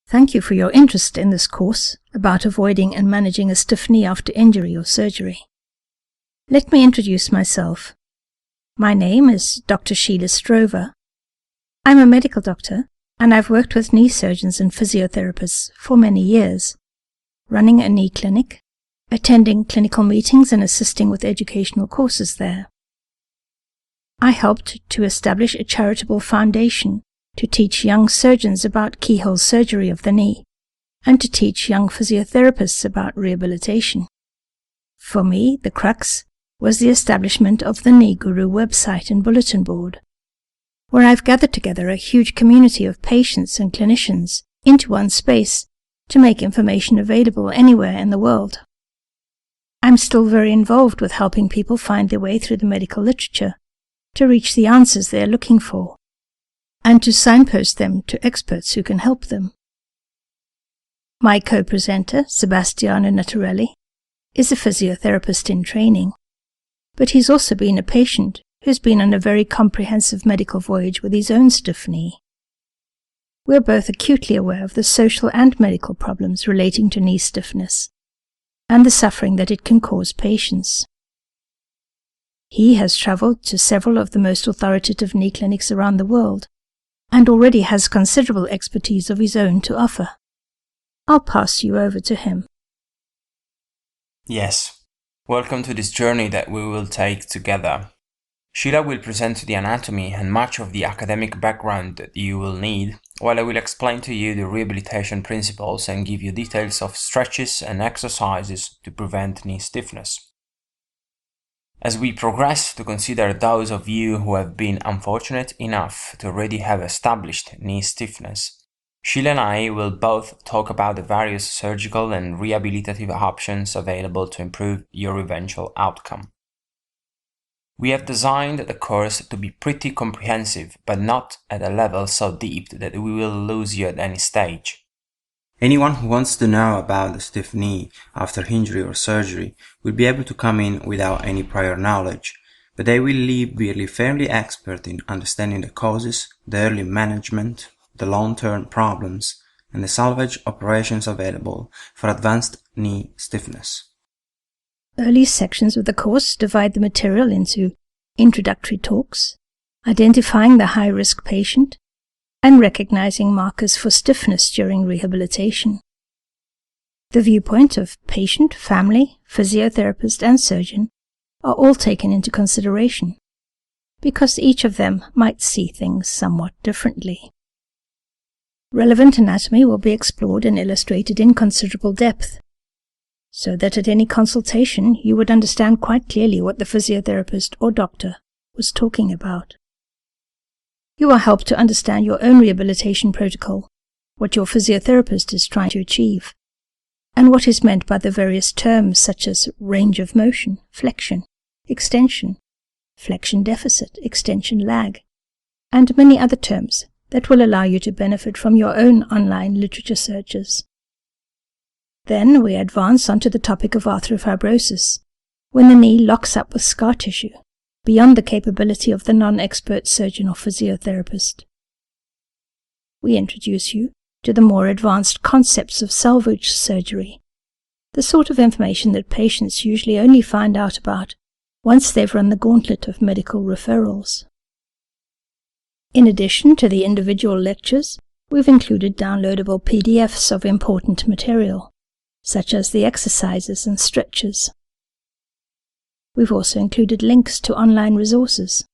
Thank you for your interest in this course about avoiding and managing a stiff knee after injury or surgery. Let me introduce myself. My name is Dr. Sheila Strover. I'm a medical doctor, and I've worked with knee surgeons and physiotherapists for many years, running a knee clinic, attending clinical meetings and assisting with educational courses there. I helped to establish a charitable foundation to teach young surgeons about keyhole surgery of the knee, and to teach young physiotherapists about rehabilitation. For me, the crux was the establishment of the Knee Guru website and bulletin board, where I've gathered together a huge community of patients and clinicians into one space to make information available anywhere in the world. I'm still very involved with helping people find their way through the medical literature to reach the answers they're looking for, and to signpost them to experts who can help them. My co-presenter, Sebastiano Nattarelli, is a physiotherapist in training, but he's also been a patient who's been on a very comprehensive medical voyage with his own stiff knee. We're both acutely aware of the social and medical problems relating to knee stiffness, and the suffering that it can cause patients. He has travelled to several of the most authoritative knee clinics around the world, and already has considerable expertise of his own to offer. I'll pass you over to him. Yes, welcome to this journey that we will take together. Sheila will present the anatomy and much of the academic background that you will need, while I will explain to you the rehabilitation principles and give you details of stretches and exercises to prevent knee stiffness. As we progress to consider those of you who have been unfortunate enough to already have established knee stiffness, Sheila and I will both talk about the various surgical and rehabilitative options available to improve your eventual outcome. We have designed the course to be pretty comprehensive, but not at a level so deep that we will lose you at any stage. Anyone who wants to know about the stiff knee after injury or surgery will be able to come in without any prior knowledge, but they will be fairly expert in understanding the causes, the early management, the long-term problems, and the salvage operations available for advanced knee stiffness. Early sections of the course divide the material into introductory talks, identifying the high-risk patient, and recognizing markers for stiffness during rehabilitation. The viewpoint of patient, family, physiotherapist, and surgeon are all taken into consideration, because each of them might see things somewhat differently. Relevant anatomy will be explored and illustrated in considerable depth, so that at any consultation you would understand quite clearly what the physiotherapist or doctor was talking about. You are helped to understand your own rehabilitation protocol, what your physiotherapist is trying to achieve, and what is meant by the various terms such as range of motion, flexion, extension, flexion deficit, extension lag, and many other terms that will allow you to benefit from your own online literature searches. Then we advance onto the topic of arthrofibrosis, when the knee locks up with scar tissue, beyond the capability of the non-expert surgeon or physiotherapist. We introduce you to the more advanced concepts of salvage surgery, the sort of information that patients usually only find out about once they've run the gauntlet of medical referrals. In addition to the individual lectures, we've included downloadable PDFs of important material, such as the exercises and stretches. We've also included links to online resources.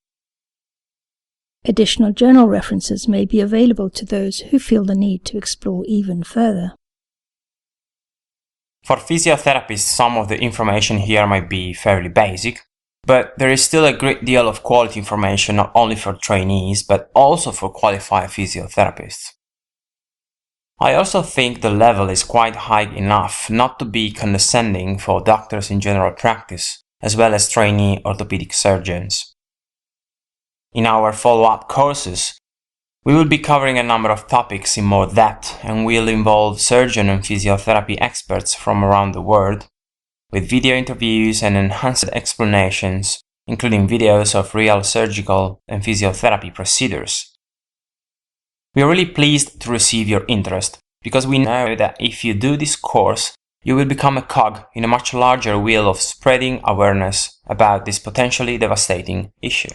Additional journal references may be available to those who feel the need to explore even further. For physiotherapists, some of the information here might be fairly basic, but there is still a great deal of quality information not only for trainees, but also for qualified physiotherapists. I also think the level is quite high enough not to be condescending for doctors in general practice, as well as trainee orthopedic surgeons. In our follow-up courses, we will be covering a number of topics in more depth and will involve surgeon and physiotherapy experts from around the world, with video interviews and enhanced explanations, including videos of real surgical and physiotherapy procedures. We are really pleased to receive your interest because we know that if you do this course, you will become a cog in a much larger wheel of spreading awareness about this potentially devastating issue.